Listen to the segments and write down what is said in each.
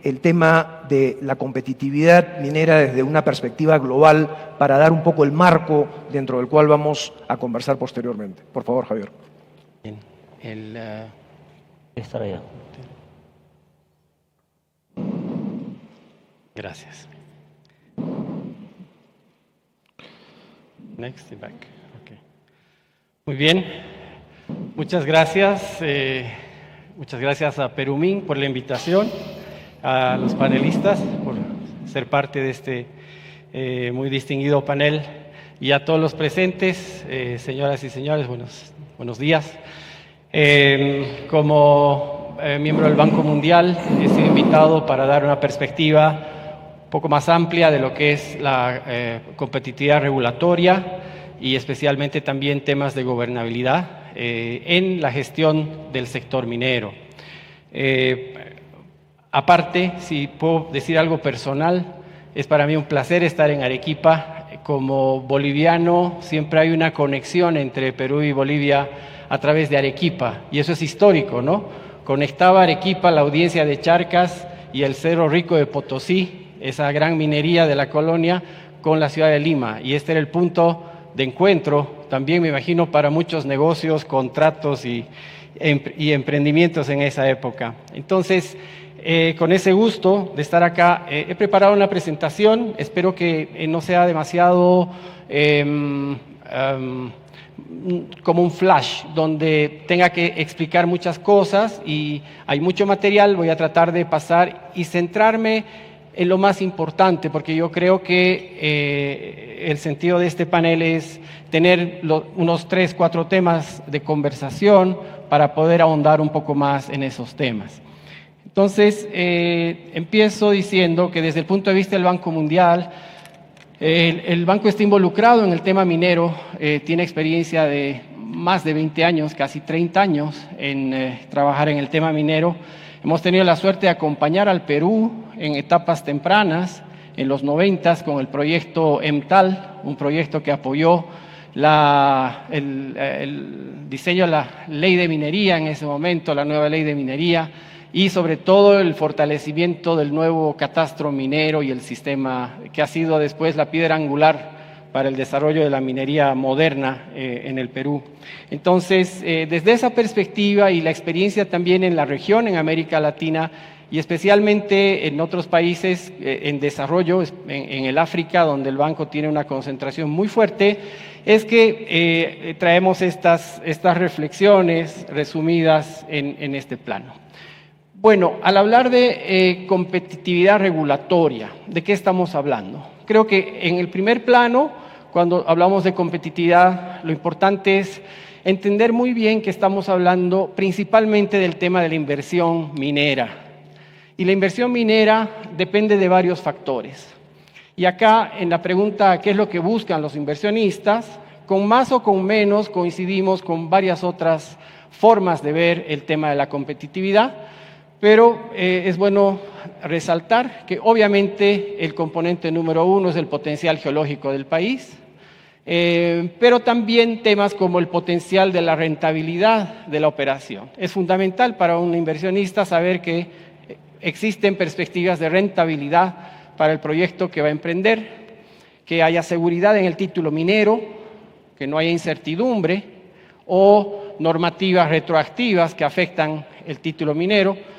el tema de la competitividad minera desde una perspectiva global para dar un poco el marco dentro del cual vamos a conversar posteriormente. Por favor, Javier. Bien. Estará allá. Gracias. Next and back. Okay. Muy bien. Muchas gracias. Muchas gracias a Perumín por la invitación, a los panelistas por ser parte de este muy distinguido panel y a todos los presentes, señoras y señores, buenos días. Como miembro del Banco Mundial he sido invitado para dar una perspectiva un poco más amplia de lo que es la competitividad regulatoria y especialmente también temas de gobernabilidad en la gestión del sector minero. Aparte, si puedo decir algo personal, es para mí un placer estar en Arequipa. Como boliviano, siempre hay una conexión entre Perú y Bolivia a través de Arequipa, y eso es histórico, ¿no? Conectaba Arequipa, la audiencia de Charcas y el Cerro Rico de Potosí, esa gran minería de la colonia, con la ciudad de Lima, y este era el punto de encuentro, también me imagino, para muchos negocios, contratos y emprendimientos en esa época. Entonces, con ese gusto de estar acá, he preparado una presentación, espero que no sea demasiado como un flash, donde tenga que explicar muchas cosas y hay mucho material. Voy a tratar de pasar y centrarme en lo más importante, porque yo creo que el sentido de este panel es tener unos 3, 4 temas de conversación para poder ahondar un poco más en esos temas. Entonces, empiezo diciendo que desde el punto de vista del Banco Mundial, el banco está involucrado en el tema minero, tiene experiencia de más de 20 años, casi 30 años en trabajar en el tema minero. Hemos tenido la suerte de acompañar al Perú en etapas tempranas, en los 90s, con el proyecto EMTAL, un proyecto que apoyó el diseño de la ley de minería en ese momento, la nueva ley de minería, y sobre todo el fortalecimiento del nuevo catastro minero y el sistema que ha sido después la piedra angular para el desarrollo de la minería moderna en el Perú. Entonces, desde esa perspectiva y la experiencia también en la región, en América Latina, y especialmente en otros países en desarrollo, en el África, donde el banco tiene una concentración muy fuerte, es que traemos estas reflexiones resumidas en este plano. Bueno, al hablar de competitividad regulatoria, ¿de qué estamos hablando? Creo que en el primer plano, cuando hablamos de competitividad, lo importante es entender muy bien que estamos hablando principalmente del tema de la inversión minera. Y la inversión minera depende de varios factores. Y acá, en la pregunta ¿qué es lo que buscan los inversionistas?, con más o con menos coincidimos con varias otras formas de ver el tema de la competitividad. Pero es bueno resaltar que obviamente el componente número 1 es el potencial geológico del país, pero también temas como el potencial de la rentabilidad de la operación. Es fundamental para un inversionista saber que existen perspectivas de rentabilidad para el proyecto que va a emprender, que haya seguridad en el título minero, que no haya incertidumbre o normativas retroactivas que afectan el título minero.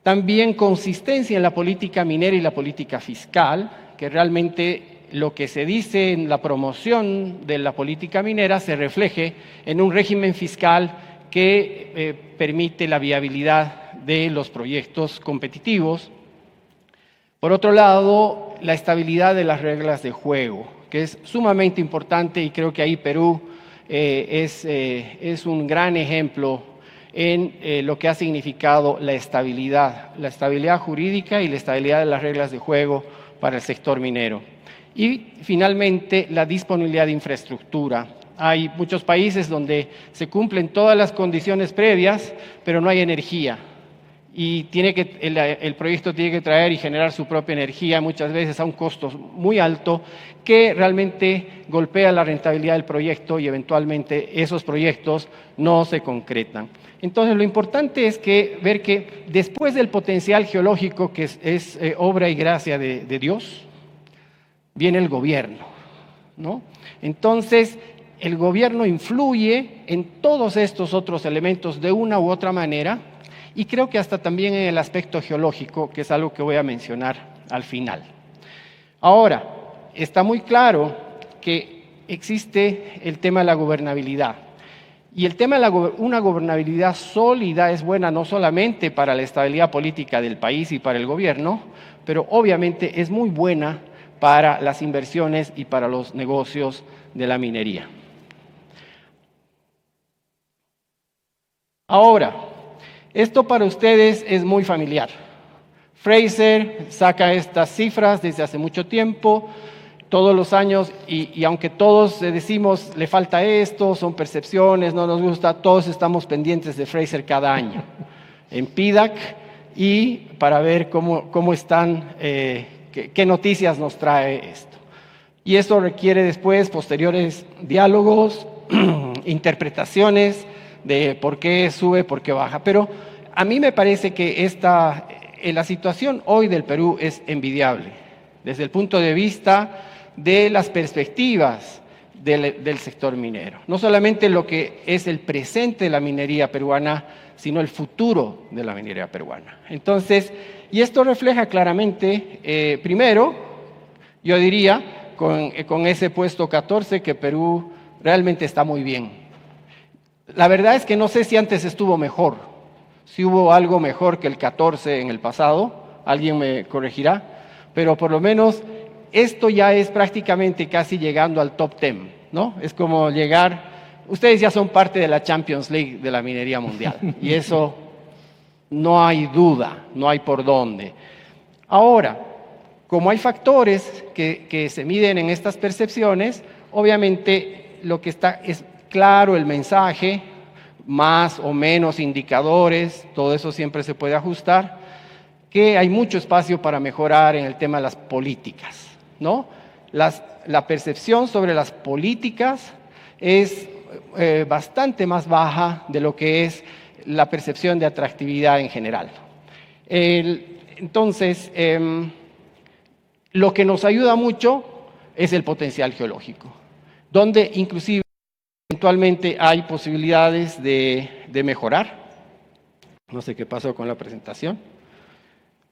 También consistencia en la política minera y la política fiscal, que realmente lo que se dice en la promoción de la política minera se refleje en un régimen fiscal que permite la viabilidad de los proyectos competitivos. Por otro lado, la estabilidad de las reglas de juego, que es sumamente importante, y creo que ahí Perú es un gran ejemplo en lo que ha significado la estabilidad jurídica y la estabilidad de las reglas de juego para el sector minero. Y finalmente, la disponibilidad de infraestructura. Hay muchos países donde se cumplen todas las condiciones previas, pero no hay energía. Y el proyecto tiene que traer y generar su propia energía, muchas veces a un costo muy alto, que realmente golpea la rentabilidad del proyecto y eventualmente esos proyectos no se concretan. Entonces, lo importante es ver que después del potencial geológico, que es obra y gracia de Dios, viene el gobierno, ¿no? Entonces, el gobierno influye en todos estos otros elementos de una u otra manera, y creo que hasta también en el aspecto geológico, que es algo que voy a mencionar al final. Ahora, está muy claro que existe el tema de la gobernabilidad. Y el tema de una gobernabilidad sólida es buena no solamente para la estabilidad política del país y para el gobierno, pero obviamente es muy buena para las inversiones y para los negocios de la minería. Ahora, esto para ustedes es muy familiar. Fraser saca estas cifras desde hace mucho tiempo, todos los años, y aunque todos decimos le falta esto, son percepciones, no nos gusta, todos estamos pendientes de Fraser cada año, en PDAC, y para ver cómo están, qué noticias nos trae esto. Y esto requiere después posteriores diálogos, interpretaciones de por qué sube, por qué baja. Pero a mí me parece que la situación hoy del Perú es envidiable, desde el punto de vista de las perspectivas del sector minero. No solamente lo que es el presente de la minería peruana, sino el futuro de la minería peruana. Entonces, y esto refleja claramente, primero, yo diría, con ese puesto 14, que Perú realmente está muy bien. La verdad es que no sé si antes estuvo mejor, si hubo algo mejor que el 14 en el pasado, alguien me corregirá, pero por lo menos esto ya es prácticamente casi llegando al top 10, ¿no? Es como llegar, ustedes ya son parte de la Champions League de la minería mundial, y eso no hay duda, no hay por dónde. Ahora, como hay factores que se miden en estas percepciones, obviamente lo que está es claro el mensaje, más o menos indicadores, todo eso siempre se puede ajustar, que hay mucho espacio para mejorar en el tema de las políticas, ¿no? La percepción sobre las políticas es bastante más baja de lo que es la percepción de atractividad en general. Entonces, lo que nos ayuda mucho es el potencial geológico, donde inclusive eventualmente hay posibilidades de mejorar. No sé qué pasó con la presentación.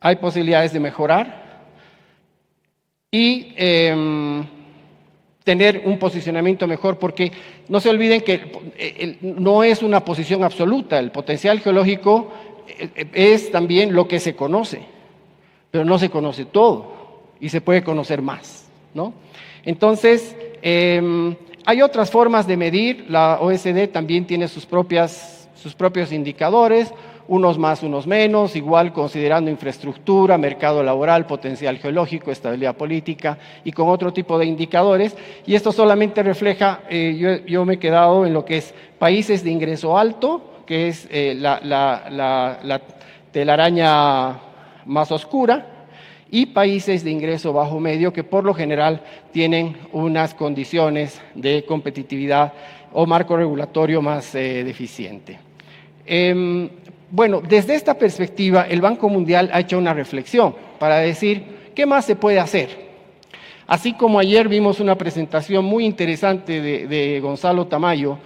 Hay posibilidades de mejorar y tener un posicionamiento mejor, porque no se olviden que no es una posición absoluta. El potencial geológico es también lo que se conoce, pero no se conoce todo y se puede conocer más, ¿no? Entonces, hay otras formas de medir. La OECD también tiene sus propios indicadores, unos más, unos menos, igual considerando infraestructura, mercado laboral, potencial geológico, estabilidad política y con otro tipo de indicadores. Y esto solamente refleja, yo me he quedado en lo que es países de ingreso alto, que es la telaraña más oscura, y países de ingreso bajo medio, que por lo general tienen unas condiciones de competitividad o marco regulatorio más deficiente. Bueno, desde esta perspectiva, el Banco Mundial ha hecho una reflexión para decir, ¿qué más se puede hacer? Así como ayer vimos una presentación muy interesante de Gonzalo Tamayo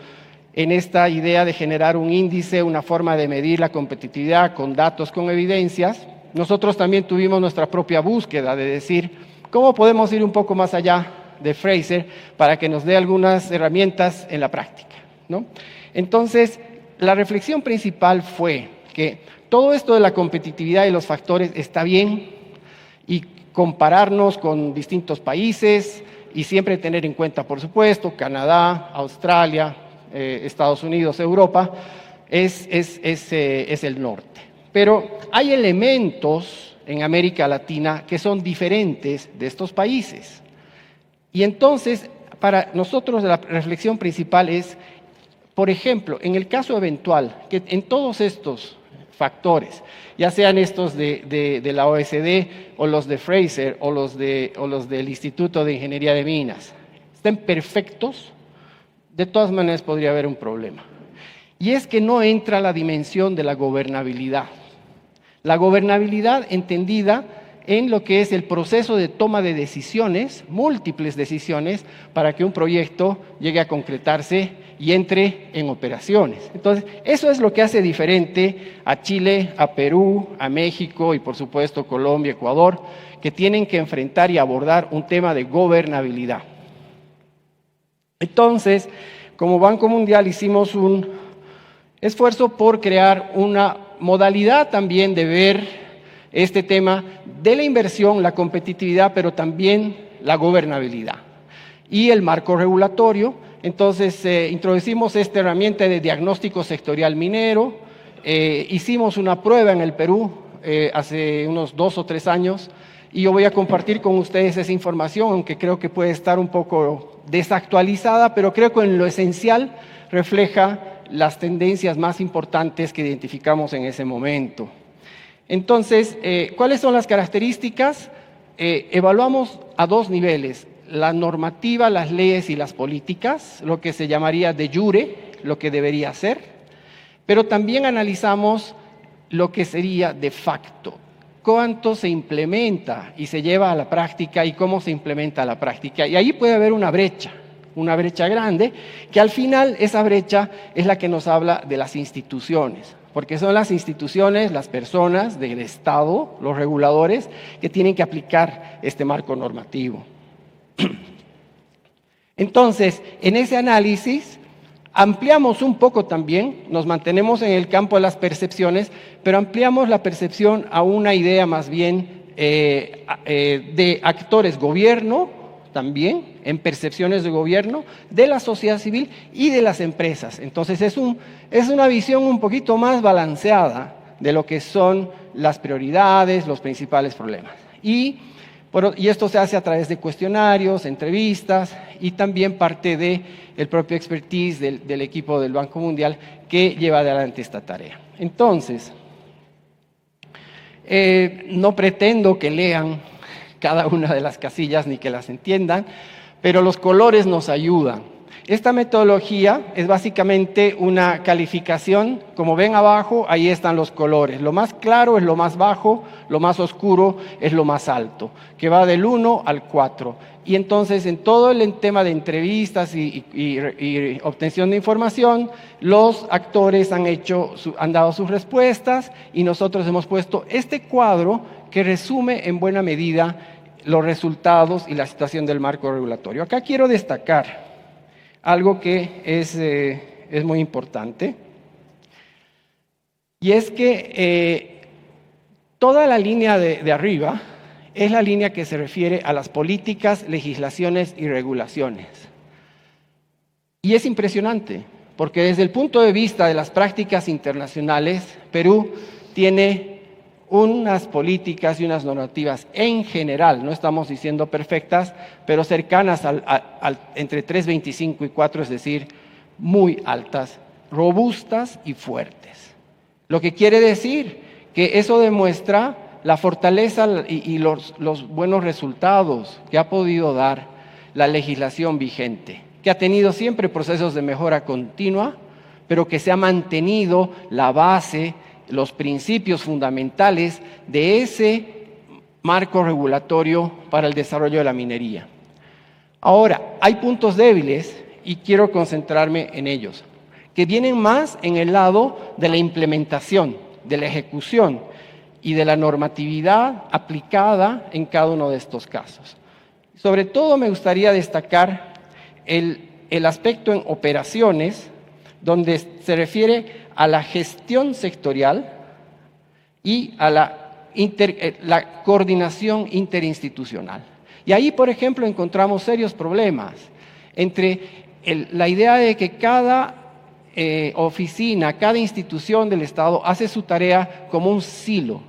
en esta idea de generar un índice, una forma de medir la competitividad con datos, con evidencias, nosotros también tuvimos nuestra propia búsqueda de decir, ¿cómo podemos ir un poco más allá de Fraser para que nos dé algunas herramientas en la práctica, ¿no? Entonces, la reflexión principal fue que todo esto de la competitividad y los factores está bien, y compararnos con distintos países y siempre tener en cuenta, por supuesto, Canadá, Australia, Estados Unidos, Europa, es el norte. Pero hay elementos en América Latina que son diferentes de estos países. Y entonces, para nosotros la reflexión principal es, por ejemplo, en el caso eventual, que en todos estos factores, ya sean estos de la OECD o los de Fraser o los del Instituto de Ingeniería de Minas, estén perfectos, de todas maneras podría haber un problema. y es que no entra la dimensión de la gobernabilidad. La gobernabilidad entendida en lo que es el proceso de toma de decisiones, múltiples decisiones, para que un proyecto llegue a concretarse y entre en operaciones. Entonces, eso es lo que hace diferente a Chile, a Perú, a México y por supuesto Colombia, Ecuador, que tienen que enfrentar y abordar un tema de gobernabilidad. Entonces, como Banco Mundial hicimos un esfuerzo por crear una modalidad también de ver este tema de la inversión, la competitividad, pero también la gobernabilidad. Y el marco regulatorio, entonces introducimos esta herramienta de diagnóstico sectorial minero, hicimos una prueba en el Perú hace unos 2 o 3 años, y yo voy a compartir con ustedes esa información, aunque creo que puede estar un poco desactualizada, pero creo que en lo esencial refleja las tendencias más importantes que identificamos en ese momento. Entonces, ¿cuáles son las características? Evaluamos a 2 niveles, la normativa, las leyes y las políticas, lo que se llamaría de jure, lo que debería ser, pero también analizamos lo que sería de facto, cuánto se implementa y se lleva a la práctica y cómo se implementa a la práctica. Y ahí puede haber una brecha grande, que al final esa brecha es la que nos habla de las instituciones, porque son las instituciones, las personas del Estado, los reguladores, que tienen que aplicar este marco normativo. Entonces, en ese análisis ampliamos un poco también, nos mantenemos en el campo de las percepciones, pero ampliamos la percepción a una idea más bien de actores, gobierno también, en percepciones de gobierno, de la sociedad civil y de las empresas. Entonces es una visión un poquito más balanceada de lo que son las prioridades, los principales problemas. Y esto se hace a través de cuestionarios, entrevistas y también parte del propio expertise del equipo del Banco Mundial que lleva adelante esta tarea. Entonces, no pretendo que lean cada una de las casillas ni que las entiendan, pero los colores nos ayudan. Esta metodología es básicamente una calificación, como ven abajo, ahí están los colores. Lo más claro es lo más bajo, lo más oscuro es lo más alto, que va del 1 al 4. Y entonces en todo el tema de entrevistas y obtención de información, los actores han dado sus respuestas y nosotros hemos puesto este cuadro que resume en buena medida los resultados y la situación del marco regulatorio. Acá quiero destacar algo que es muy importante, y es que toda la línea de arriba es la línea que se refiere a las políticas, legislaciones y regulaciones. Y es impresionante, porque desde el punto de vista de las prácticas internacionales, Perú tiene unas políticas y unas normativas en general, no estamos diciendo perfectas, pero cercanas entre 3.25 y 4, es decir, muy altas, robustas y fuertes. Lo que quiere decir que eso demuestra la fortaleza y los buenos resultados que ha podido dar la legislación vigente, que ha tenido siempre procesos de mejora continua, pero que se ha mantenido la base, los principios fundamentales de ese marco regulatorio para el desarrollo de la minería. Ahora, hay puntos débiles y quiero concentrarme en ellos, que vienen más en el lado de la implementación, de la ejecución y de la normatividad aplicada en cada uno de estos casos. Sobre todo me gustaría destacar el aspecto en operaciones, donde se refiere a la gestión sectorial y a la coordinación interinstitucional. Y ahí, por ejemplo, encontramos serios problemas entre la idea de que cada oficina, cada institución del Estado hace su tarea como un silo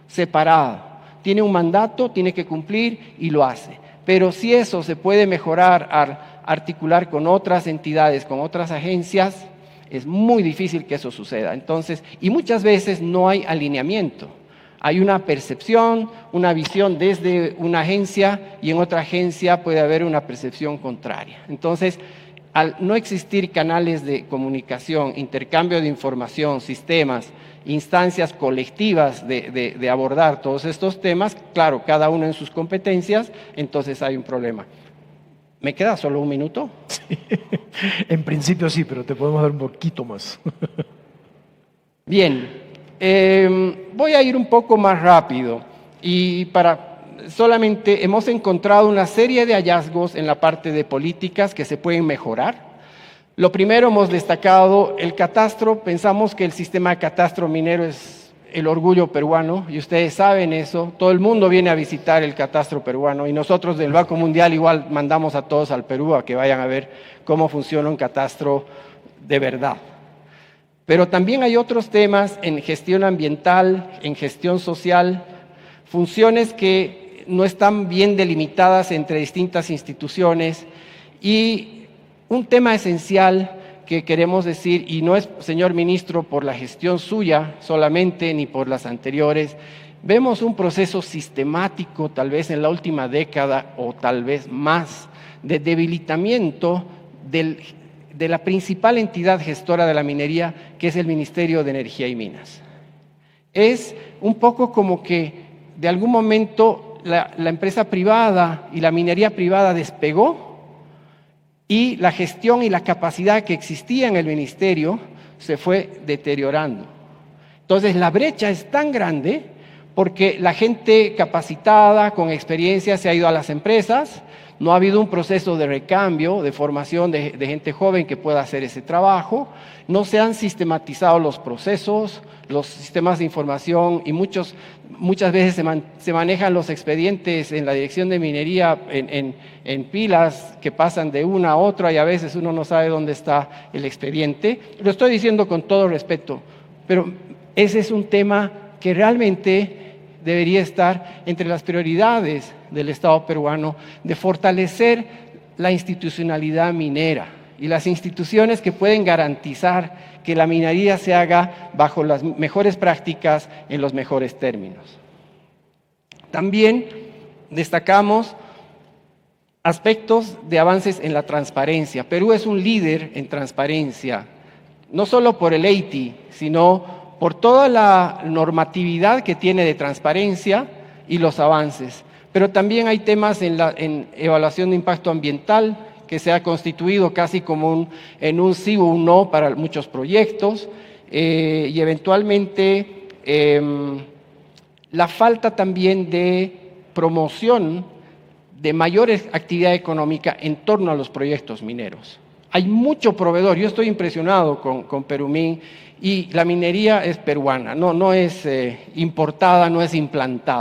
separado. Tiene un mandato, tiene que cumplir y lo hace. Pero si eso se puede mejorar al articular con otras entidades, con otras agencias, es muy difícil que eso suceda. Entonces, y muchas veces no hay alineamiento. Hay una percepción, una visión desde una agencia y en otra agencia puede haber una percepción contraria. Entonces, al no existir canales de comunicación, intercambio de información, sistemas, instancias colectivas de abordar todos estos temas, claro, cada uno en sus competencias, entonces hay un problema. ¿Me queda solo un minuto? Sí. En principio sí, pero te podemos dar un poquito más. Bien, voy a ir un poco más rápido y solamente hemos encontrado una serie de hallazgos en la parte de políticas que se pueden mejorar. Lo primero, hemos destacado el catastro. Pensamos que el sistema de catastro minero es el orgullo peruano y ustedes saben eso. Todo el mundo viene a visitar el catastro peruano y nosotros del Banco Mundial igual mandamos a todos al Perú a que vayan a ver cómo funciona un catastro de verdad. Pero también hay otros temas en gestión ambiental, en gestión social, funciones que no están bien delimitadas entre distintas instituciones y un tema esencial que queremos decir, y no es, señor ministro, por la gestión suya solamente ni por las anteriores, vemos un proceso sistemático, tal vez en la última década o tal vez más, de debilitamiento de la principal entidad gestora de la minería, que es el Ministerio de Energía y Minas. Es un poco como que de algún momento la empresa privada y la minería privada despegó y la gestión y la capacidad que existía en el ministerio se fue deteriorando. Entonces la brecha es tan grande porque la gente capacitada, con experiencia, se ha ido a las empresas, no ha habido un proceso de recambio, de formación de gente joven que pueda hacer ese trabajo, no se han sistematizado los procesos, los sistemas de información y muchas veces se manejan los expedientes en la Dirección de Minería en pilas que pasan de una a otra y a veces uno no sabe dónde está el expediente. Lo estoy diciendo con todo respeto, pero ese es un tema que realmente debería estar entre las prioridades del Estado peruano, de fortalecer la institucionalidad minera y las instituciones que pueden garantizar que la minería se haga bajo las mejores prácticas en los mejores términos. También destacamos aspectos de avances en la transparencia. Perú es un líder en transparencia, no solo por el EITI, sino por toda la normatividad que tiene de transparencia y los avances. Pero también hay temas en evaluación de impacto ambiental, que se ha constituido casi como en un sí o un no para muchos proyectos, y eventualmente la falta también de promoción de mayor actividad económica en torno a los proyectos mineros. Hay mucho proveedor, yo estoy impresionado con Perumín, y la minería es peruana, no es importada, no es implantada.